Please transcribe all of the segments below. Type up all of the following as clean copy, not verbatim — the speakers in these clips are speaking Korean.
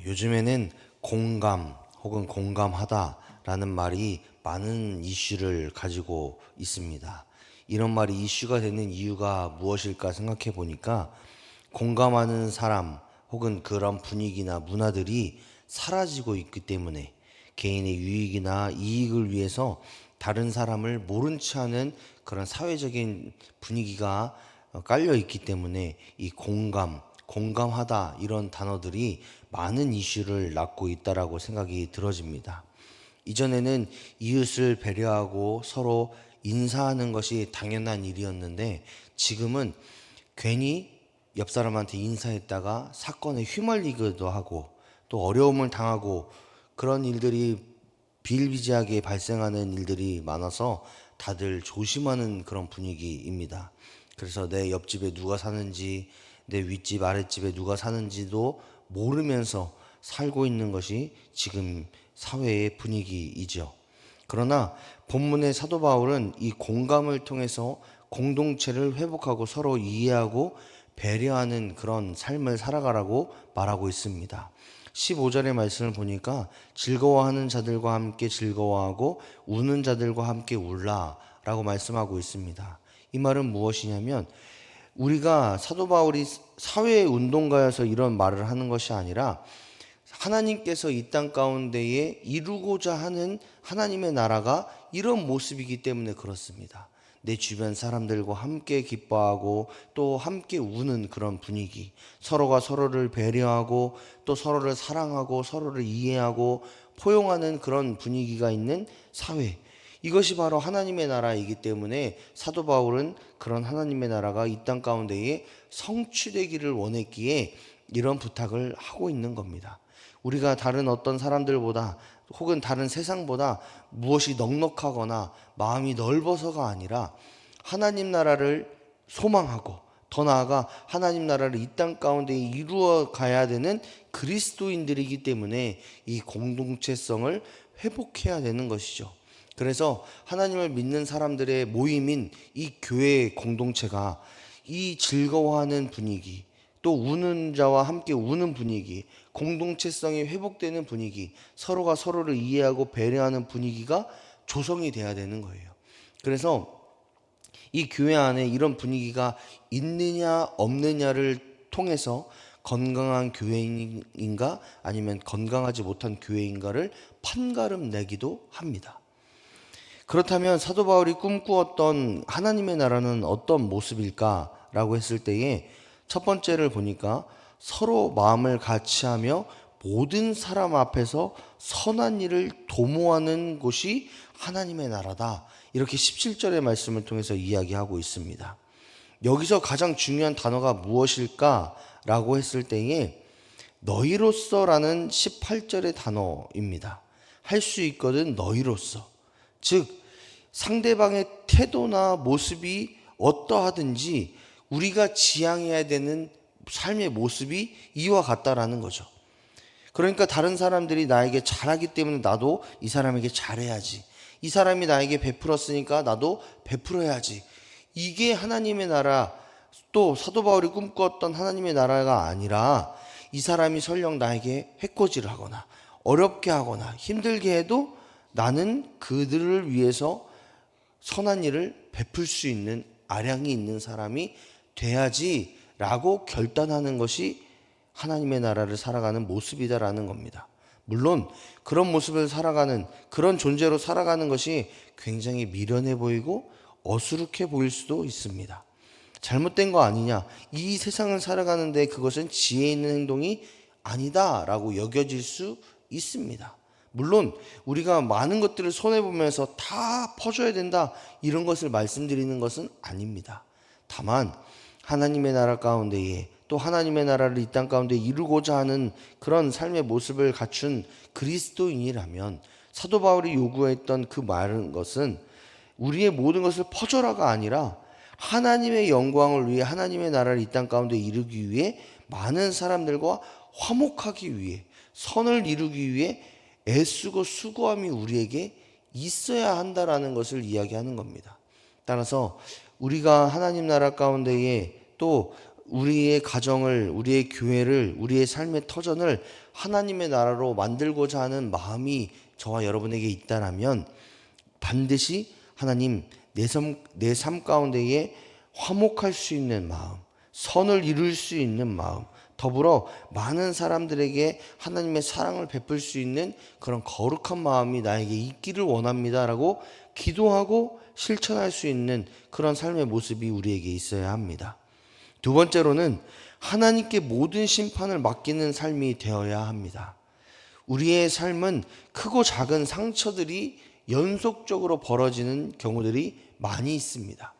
요즘에는 공감 혹은 공감하다라는 말이 많은 이슈를 가지고 있습니다. 이런 말이 이슈가 되는 이유가 무엇일까 생각해 보니까 공감하는 사람 혹은 그런 분위기나 문화들이 사라지고 있기 때문에 개인의 유익이나 이익을 위해서 다른 사람을 모른 체 하는 그런 사회적인 분위기가 깔려 있기 때문에 이 공감하다 이런 단어들이 많은 이슈를 낳고 있다라고 생각이 들어집니다. 이전에는 이웃을 배려하고 서로 인사하는 것이 당연한 일이었는데 지금은 괜히 옆 사람한테 인사했다가 사건에 휘말리기도 하고 또 어려움을 당하고 그런 일들이 비일비재하게 발생하는 일들이 많아서 다들 조심하는 그런 분위기입니다. 그래서 내 옆집에 누가 사는지, 내 윗집, 아랫집에 누가 사는지도 모르면서 살고 있는 것이 지금 사회의 분위기이죠. 그러나 본문의 사도 바울은 이 공감을 통해서 공동체를 회복하고 서로 이해하고 배려하는 그런 삶을 살아가라고 말하고 있습니다. 15절의 말씀을 보니까 즐거워하는 자들과 함께 즐거워하고 우는 자들과 함께 울라 라고 말씀하고 있습니다. 이 말은 무엇이냐면 우리가 사도 바울이 사회 운동가여서 이런 말을 하는 것이 아니라 하나님께서 이 땅 가운데에 이루고자 하는 하나님의 나라가 이런 모습이기 때문에 그렇습니다. 내 주변 사람들과 함께 기뻐하고 또 함께 우는 그런 분위기, 서로가 서로를 배려하고 또 서로를 사랑하고 서로를 이해하고 포용하는 그런 분위기가 있는 사회, 이것이 바로 하나님의 나라이기 때문에 사도 바울은 그런 하나님의 나라가 이 땅 가운데에 성취되기를 원했기에 이런 부탁을 하고 있는 겁니다. 우리가 다른 어떤 사람들보다 혹은 다른 세상보다 무엇이 넉넉하거나 마음이 넓어서가 아니라 하나님 나라를 소망하고 더 나아가 하나님 나라를 이 땅 가운데 이루어 가야 되는 그리스도인들이기 때문에 이 공동체성을 회복해야 되는 것이죠. 그래서 하나님을 믿는 사람들의 모임인 이 교회 공동체가 이 즐거워하는 분위기, 또 우는 자와 함께 우는 분위기, 공동체성이 회복되는 분위기, 서로가 서로를 이해하고 배려하는 분위기가 조성이 돼야 되는 거예요. 그래서 이 교회 안에 이런 분위기가 있느냐 없느냐를 통해서 건강한 교회인가 아니면 건강하지 못한 교회인가를 판가름 내기도 합니다. 그렇다면 사도 바울이 꿈꾸었던 하나님의 나라는 어떤 모습일까라고 했을 때에 첫 번째를 보니까 서로 마음을 같이하며 모든 사람 앞에서 선한 일을 도모하는 곳이 하나님의 나라다. 이렇게 17절의 말씀을 통해서 이야기하고 있습니다. 여기서 가장 중요한 단어가 무엇일까라고 했을 때에 너희로서라는 18절의 단어입니다. 할 수 있거든 너희로서. 즉 상대방의 태도나 모습이 어떠하든지 우리가 지향해야 되는 삶의 모습이 이와 같다라는 거죠. 그러니까 다른 사람들이 나에게 잘하기 때문에 나도 이 사람에게 잘해야지. 이 사람이 나에게 베풀었으니까 나도 베풀어야지. 이게 하나님의 나라, 또 사도 바울이 꿈꾸었던 하나님의 나라가 아니라 이 사람이 설령 나에게 해코지를 하거나 어렵게 하거나 힘들게 해도 나는 그들을 위해서 선한 일을 베풀 수 있는 아량이 있는 사람이 돼야지 라고 결단하는 것이 하나님의 나라를 살아가는 모습이다라는 겁니다. 물론 그런 모습을 살아가는 그런 존재로 살아가는 것이 굉장히 미련해 보이고 어수룩해 보일 수도 있습니다. 잘못된 거 아니냐? 이 세상을 살아가는데 그것은 지혜 있는 행동이 아니다라고 여겨질 수 있습니다. 물론 우리가 많은 것들을 손해보면서 다 퍼줘야 된다 이런 것을 말씀드리는 것은 아닙니다. 다만 하나님의 나라 가운데에 또 하나님의 나라를 이 땅 가운데 이루고자 하는 그런 삶의 모습을 갖춘 그리스도인이라면 사도 바울이 요구했던 그 말은 것은 우리의 모든 것을 퍼줘라가 아니라 하나님의 영광을 위해 하나님의 나라를 이 땅 가운데 이루기 위해 많은 사람들과 화목하기 위해 선을 이루기 위해 애쓰고 수고함이 우리에게 있어야 한다라는 것을 이야기하는 겁니다. 따라서 우리가 하나님 나라 가운데에 또 우리의 가정을, 우리의 교회를, 우리의 삶의 터전을 하나님의 나라로 만들고자 하는 마음이 저와 여러분에게 있다라면 반드시 하나님 내 삶 가운데에 화목할 수 있는 마음, 선을 이룰 수 있는 마음, 더불어 많은 사람들에게 하나님의 사랑을 베풀 수 있는 그런 거룩한 마음이 나에게 있기를 원합니다라고 기도하고 실천할 수 있는 그런 삶의 모습이 우리에게 있어야 합니다. 두 번째로는 하나님께 모든 심판을 맡기는 삶이 되어야 합니다. 우리의 삶은 크고 작은 상처들이 연속적으로 벌어지는 경우들이 많이 있습니다.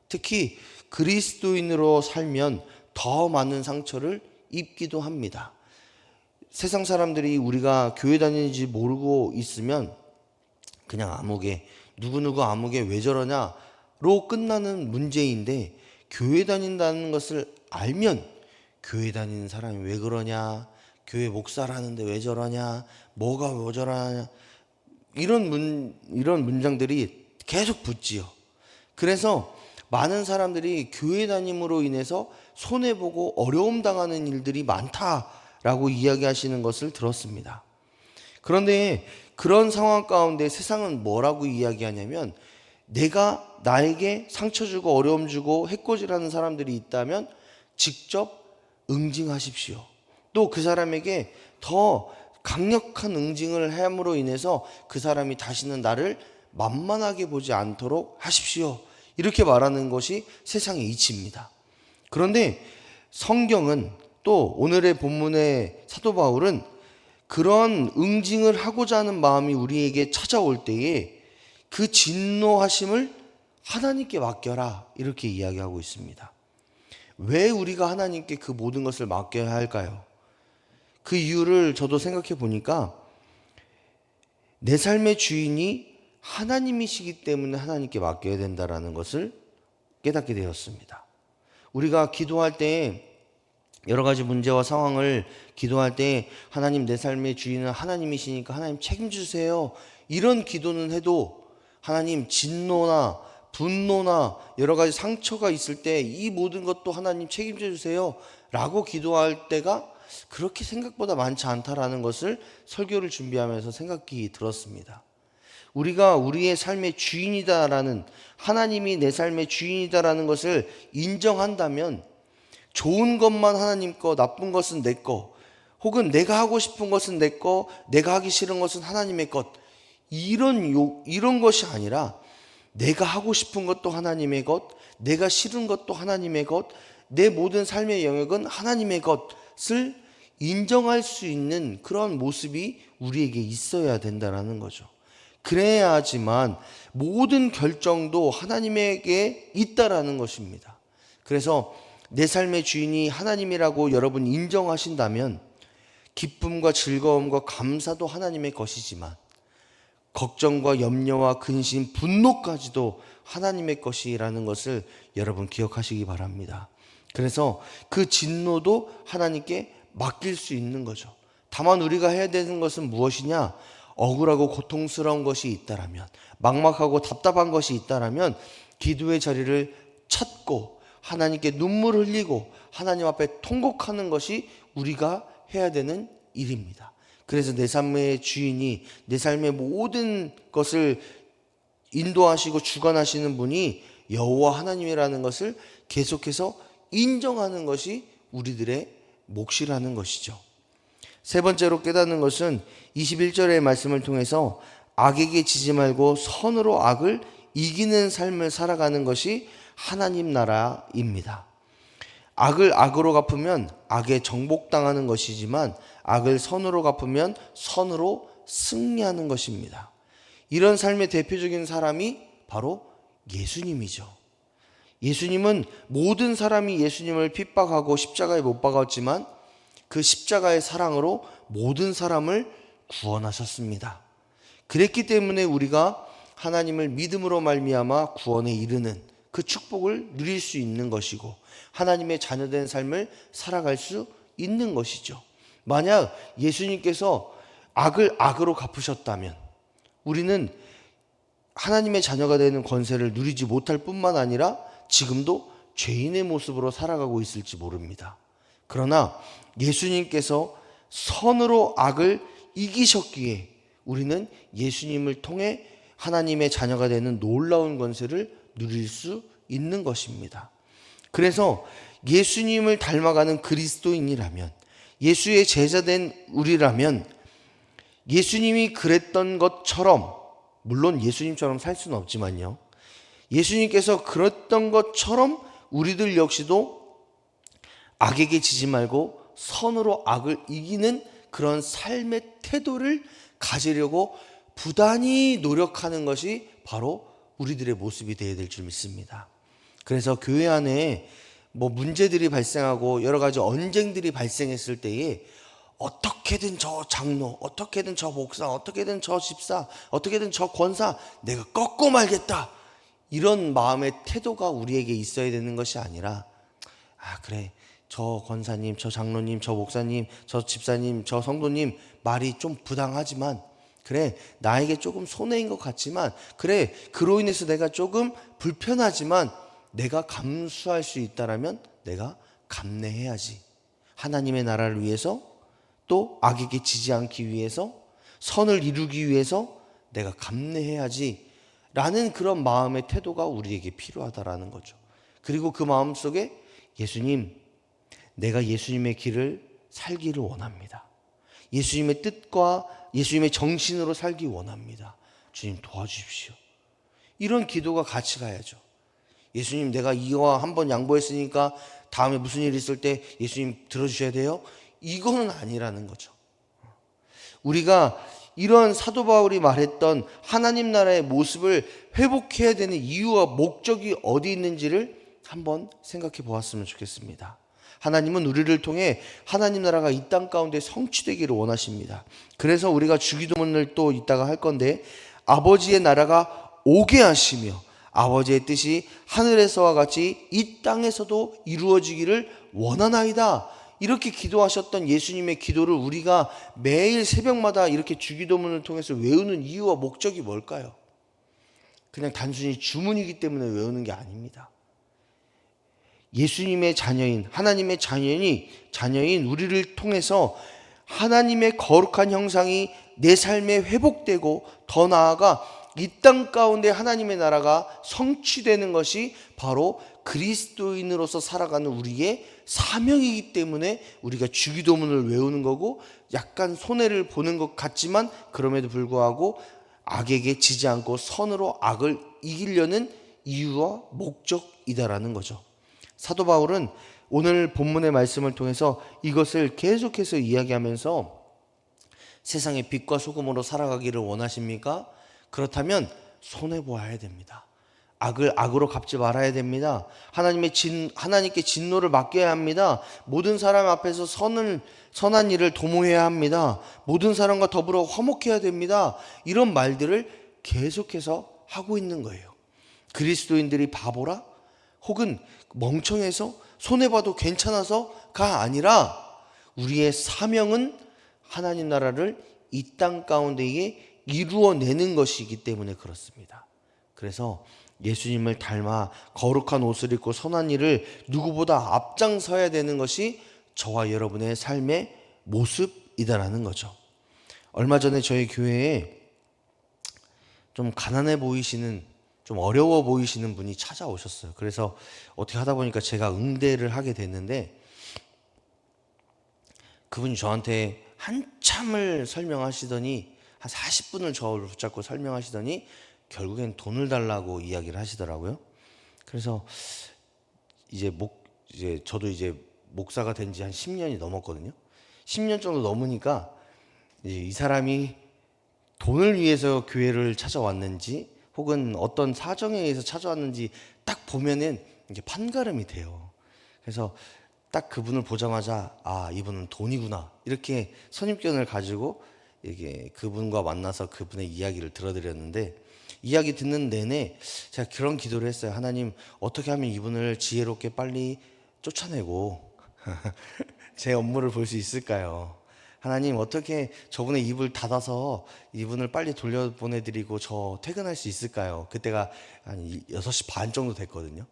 특히 그리스도인으로 살면 더 많은 상처를 입기도 합니다. 세상 사람들이 우리가 교회 다니는지 모르고 있으면 그냥 아무개 누구누구 아무개 왜 저러냐로 끝나는 문제인데, 교회 다닌다는 것을 알면 교회 다니는 사람이 왜 그러냐, 교회 목사라는데 왜 저러냐, 뭐가 왜 저러냐, 이런 문장들이 계속 붙지요. 그래서 많은 사람들이 교회 다님으로 인해서 손해보고 어려움 당하는 일들이 많다라고 이야기하시는 것을 들었습니다. 그런데 그런 상황 가운데 세상은 뭐라고 이야기하냐면, 내가 나에게 상처 주고 어려움 주고 해코지라는 사람들이 있다면 직접 응징하십시오. 또 그 사람에게 더 강력한 응징을 함으로 인해서 그 사람이 다시는 나를 만만하게 보지 않도록 하십시오. 이렇게 말하는 것이 세상의 이치입니다. 그런데 성경은, 또 오늘의 본문의 사도 바울은 그런 응징을 하고자 하는 마음이 우리에게 찾아올 때에 그 진노하심을 하나님께 맡겨라, 이렇게 이야기하고 있습니다. 왜 우리가 하나님께 그 모든 것을 맡겨야 할까요? 그 이유를 저도 생각해 보니까 내 삶의 주인이 하나님이시기 때문에 하나님께 맡겨야 된다라는 것을 깨닫게 되었습니다. 우리가 기도할 때 여러 가지 문제와 상황을 기도할 때 하나님, 내 삶의 주인은 하나님이시니까 하나님 책임주세요, 이런 기도는 해도 하나님 진노나 분노나 여러 가지 상처가 있을 때 이 모든 것도 하나님 책임져 주세요 라고 기도할 때가 그렇게 생각보다 많지 않다라는 것을 설교를 준비하면서 생각이 들었습니다. 우리가 우리의 삶의 주인이다라는, 하나님이 내 삶의 주인이다라는 것을 인정한다면 좋은 것만 하나님 거, 나쁜 것은 내 거, 혹은 내가 하고 싶은 것은 내 거, 내가 하기 싫은 것은 하나님의 것, 이런 것이 아니라 내가 하고 싶은 것도 하나님의 것, 내가 싫은 것도 하나님의 것, 내 모든 삶의 영역은 하나님의 것을 인정할 수 있는 그런 모습이 우리에게 있어야 된다는 거죠. 그래야지만 모든 결정도 하나님에게 있다라는 것입니다. 그래서 내 삶의 주인이 하나님이라고 여러분 인정하신다면 기쁨과 즐거움과 감사도 하나님의 것이지만 걱정과 염려와 근심, 분노까지도 하나님의 것이라는 것을 여러분 기억하시기 바랍니다. 그래서 그 진노도 하나님께 맡길 수 있는 거죠. 다만 우리가 해야 되는 것은 무엇이냐? 억울하고 고통스러운 것이 있다라면, 막막하고 답답한 것이 있다라면 기도의 자리를 찾고 하나님께 눈물 흘리고 하나님 앞에 통곡하는 것이 우리가 해야 되는 일입니다. 그래서 내 삶의 주인이, 내 삶의 모든 것을 인도하시고 주관하시는 분이 여호와 하나님이라는 것을 계속해서 인정하는 것이 우리들의 몫이라는 것이죠. 세 번째로 깨닫는 것은 21절의 말씀을 통해서 악에게 지지 말고 선으로 악을 이기는 삶을 살아가는 것이 하나님 나라입니다. 악을 악으로 갚으면 악에 정복당하는 것이지만 악을 선으로 갚으면 선으로 승리하는 것입니다. 이런 삶의 대표적인 사람이 바로 예수님이죠. 예수님은 모든 사람이 예수님을 핍박하고 십자가에 못 박았지만 그 십자가의 사랑으로 모든 사람을 구원하셨습니다. 그랬기 때문에 우리가 하나님을 믿음으로 말미암아 구원에 이르는 그 축복을 누릴 수 있는 것이고 하나님의 자녀된 삶을 살아갈 수 있는 것이죠. 만약 예수님께서 악을 악으로 갚으셨다면 우리는 하나님의 자녀가 되는 권세를 누리지 못할 뿐만 아니라 지금도 죄인의 모습으로 살아가고 있을지 모릅니다. 그러나 예수님께서 선으로 악을 이기셨기에 우리는 예수님을 통해 하나님의 자녀가 되는 놀라운 권세를 누릴 수 있는 것입니다. 그래서 예수님을 닮아가는 그리스도인이라면, 예수의 제자된 우리라면 예수님이 그랬던 것처럼, 물론 예수님처럼 살 수는 없지만요, 예수님께서 그랬던 것처럼 우리들 역시도 악에게 지지 말고 선으로 악을 이기는 그런 삶의 태도를 가지려고 부단히 노력하는 것이 바로 우리들의 모습이 되어야 될 줄 믿습니다. 그래서 교회 안에 문제들이 발생하고 여러 가지 언쟁들이 발생했을 때에 어떻게든 저 장로, 어떻게든 저 목사, 어떻게든 저 집사, 어떻게든 저 권사 내가 꺾고 말겠다, 이런 마음의 태도가 우리에게 있어야 되는 것이 아니라, 그래, 저 권사님, 저 장로님, 저 목사님, 저 집사님, 저 성도님 말이 좀 부당하지만, 그래, 나에게 조금 손해인 것 같지만, 그래, 그로 인해서 내가 조금 불편하지만 내가 감수할 수 있다라면 내가 감내해야지. 하나님의 나라를 위해서, 또 악에게 지지 않기 위해서, 선을 이루기 위해서 내가 감내해야지 라는 그런 마음의 태도가 우리에게 필요하다라는 거죠. 그리고 그 마음 속에 예수님, 내가 예수님의 길을 살기를 원합니다. 예수님의 뜻과 예수님의 정신으로 살기 원합니다. 주님 도와주십시오. 이런 기도가 같이 가야죠. 예수님, 내가 이거와 한번 양보했으니까 다음에 무슨 일이 있을 때 예수님 들어주셔야 돼요? 이거는 아니라는 거죠. 우리가 이런 사도 바울이 말했던 하나님 나라의 모습을 회복해야 되는 이유와 목적이 어디 있는지를 한번 생각해 보았으면 좋겠습니다. 하나님은 우리를 통해 하나님 나라가 이 땅 가운데 성취되기를 원하십니다. 그래서 우리가 주기도문을 또 이따가 할 건데, 아버지의 나라가 오게 하시며 아버지의 뜻이 하늘에서와 같이 이 땅에서도 이루어지기를 원하나이다, 이렇게 기도하셨던 예수님의 기도를 우리가 매일 새벽마다 이렇게 주기도문을 통해서 외우는 이유와 목적이 뭘까요? 그냥 단순히 주문이기 때문에 외우는 게 아닙니다. 예수님의 자녀인, 하나님의 자녀인 우리를 통해서 하나님의 거룩한 형상이 내 삶에 회복되고, 더 나아가 이 땅 가운데 하나님의 나라가 성취되는 것이 바로 그리스도인으로서 살아가는 우리의 사명이기 때문에 우리가 주기도문을 외우는 거고, 약간 손해를 보는 것 같지만 그럼에도 불구하고 악에게 지지 않고 선으로 악을 이기려는 이유와 목적이다라는 거죠. 사도 바울은 오늘 본문의 말씀을 통해서 이것을 계속해서 이야기하면서, 세상의 빛과 소금으로 살아가기를 원하십니까? 그렇다면 손해보아야 됩니다. 악을 악으로 갚지 말아야 됩니다. 하나님께 진노를 맡겨야 합니다. 모든 사람 앞에서 선한 일을 도모해야 합니다. 모든 사람과 더불어 화목해야 됩니다. 이런 말들을 계속해서 하고 있는 거예요. 그리스도인들이 바보라? 혹은 멍청해서 손해봐도 괜찮아서가 아니라, 우리의 사명은 하나님 나라를 이 땅 가운데에 이루어내는 것이기 때문에 그렇습니다. 그래서 예수님을 닮아 거룩한 옷을 입고 선한 일을 누구보다 앞장서야 되는 것이 저와 여러분의 삶의 모습이다라는 거죠. 얼마 전에 저희 교회에 좀 가난해 보이시는, 좀 어려워 보이시는 분이 찾아오셨어요. 그래서 어떻게 하다 보니까 제가 응대를 하게 됐는데, 그분이 저한테 한참을 설명하시더니, 한 40분을 저를 붙잡고 설명하시더니 결국엔 돈을 달라고 이야기를 하시더라고요. 그래서 이제 저도 이제 목사가 된 지 한 10년이 넘었거든요. 10년 정도 넘으니까 이 사람이 돈을 위해서 교회를 찾아왔는지, 혹은 어떤 사정에 의해서 찾아왔는지 딱 보면은 이제 판가름이 돼요. 그래서 딱 그분을 보자마자, 이분은 돈이구나, 이렇게 선입견을 가지고 이게 그분과 만나서 그분의 이야기를 들어드렸는데, 이야기 듣는 내내 제가 그런 기도를 했어요. 하나님, 어떻게 하면 이분을 지혜롭게 빨리 쫓아내고 제 업무를 볼 수 있을까요? 하나님, 어떻게 저분의 입을 닫아서 이분을 빨리 돌려보내드리고 저 퇴근할 수 있을까요? 그때가 한 6시 반 정도 됐거든요.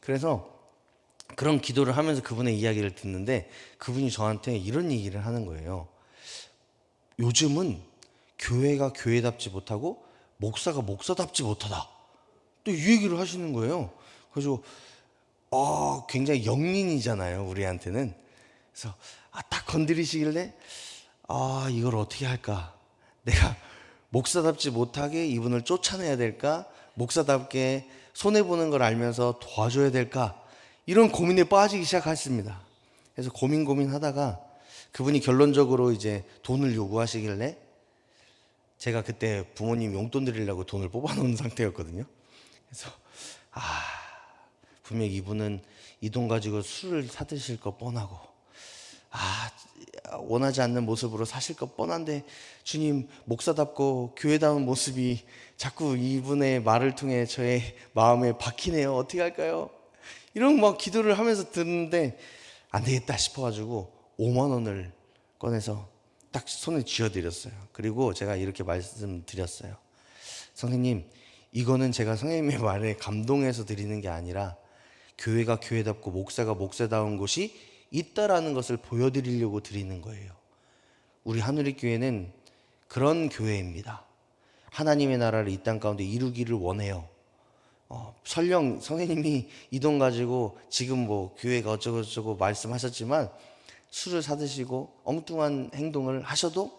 그래서 그런 기도를 하면서 그분의 이야기를 듣는데 그분이 저한테 이런 얘기를 하는 거예요. 요즘은 교회가 교회답지 못하고 목사가 목사답지 못하다. 또 이 얘기를 하시는 거예요. 그래서 굉장히 영린이잖아요, 우리한테는. 그래서 딱 건드리시길래 이걸 어떻게 할까? 내가 목사답지 못하게 이분을 쫓아내야 될까? 목사답게 손해보는 걸 알면서 도와줘야 될까? 이런 고민에 빠지기 시작했습니다. 그래서 고민하다가 그분이 결론적으로 이제 돈을 요구하시길래 제가 그때 부모님 용돈 드리려고 돈을 뽑아놓은 상태였거든요. 그래서 분명 이분은 이 돈 가지고 술을 사드실 거 뻔하고 원하지 않는 모습으로 사실 것 뻔한데 주님, 목사답고 교회다운 모습이 자꾸 이분의 말을 통해 저의 마음에 박히네요. 어떻게 할까요? 이런 막 기도를 하면서 듣는데 안 되겠다 싶어가지고 5만 원을 꺼내서 딱 손에 쥐어드렸어요. 그리고 제가 이렇게 말씀드렸어요. 선생님, 이거는 제가 선생님의 말에 감동해서 드리는 게 아니라 교회가 교회답고 목사가 목사다운 곳이 있다라는 것을 보여드리려고 드리는 거예요. 우리 하누리 교회는 그런 교회입니다. 하나님의 나라를 이 땅 가운데 이루기를 원해요. 설령 선생님이 이 돈 가지고 지금 뭐 교회가 어쩌고저쩌고 말씀하셨지만 술을 사드시고 엉뚱한 행동을 하셔도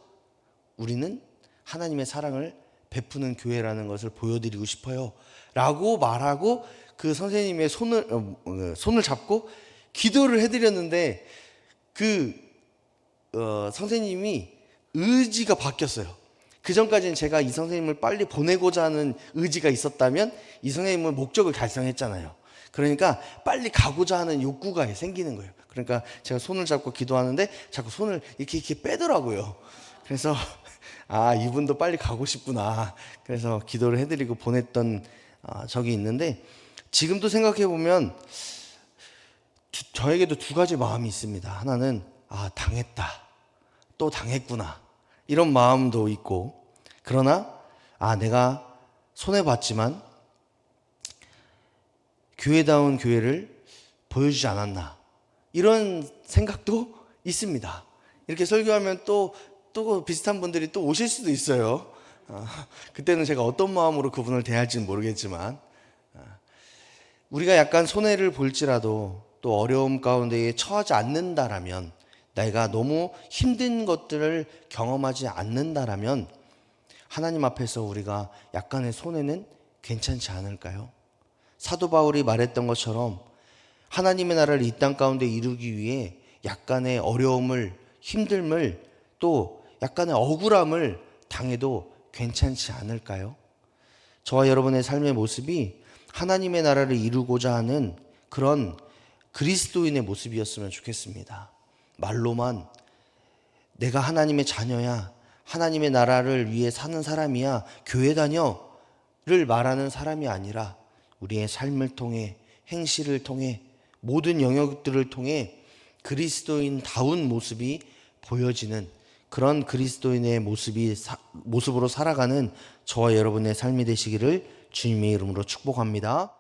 우리는 하나님의 사랑을 베푸는 교회라는 것을 보여드리고 싶어요 라고 말하고 그 선생님의 손을 잡고 기도를 해드렸는데 선생님이 의지가 바뀌었어요. 그 전까지는 제가 이 선생님을 빨리 보내고자 하는 의지가 있었다면 이 선생님은 목적을 달성했잖아요. 그러니까 빨리 가고자 하는 욕구가 생기는 거예요. 그러니까 제가 손을 잡고 기도하는데 자꾸 손을 이렇게 빼더라고요. 그래서 이분도 빨리 가고 싶구나. 그래서 기도를 해드리고 보냈던 적이 있는데 지금도 생각해 보면 저에게도 두 가지 마음이 있습니다. 하나는 당했다. 또 당했구나. 이런 마음도 있고 그러나 내가 손해봤지만 교회다운 교회를 보여주지 않았나 이런 생각도 있습니다. 이렇게 설교하면 또 비슷한 분들이 또 오실 수도 있어요. 그때는 제가 어떤 마음으로 그분을 대할지는 모르겠지만 우리가 약간 손해를 볼지라도 또 어려움 가운데에 처하지 않는다라면 내가 너무 힘든 것들을 경험하지 않는다라면 하나님 앞에서 우리가 약간의 손해는 괜찮지 않을까요? 사도 바울이 말했던 것처럼 하나님의 나라를 이 땅 가운데 이루기 위해 약간의 어려움을, 힘듦을 또 약간의 억울함을 당해도 괜찮지 않을까요? 저와 여러분의 삶의 모습이 하나님의 나라를 이루고자 하는 그런 그리스도인의 모습이었으면 좋겠습니다. 말로만 내가 하나님의 자녀야, 하나님의 나라를 위해 사는 사람이야, 교회 다녀를 말하는 사람이 아니라 우리의 삶을 통해, 행실을 통해, 모든 영역들을 통해 그리스도인다운 모습이 보여지는 그런 그리스도인의 모습으로 살아가는 저와 여러분의 삶이 되시기를 주님의 이름으로 축복합니다.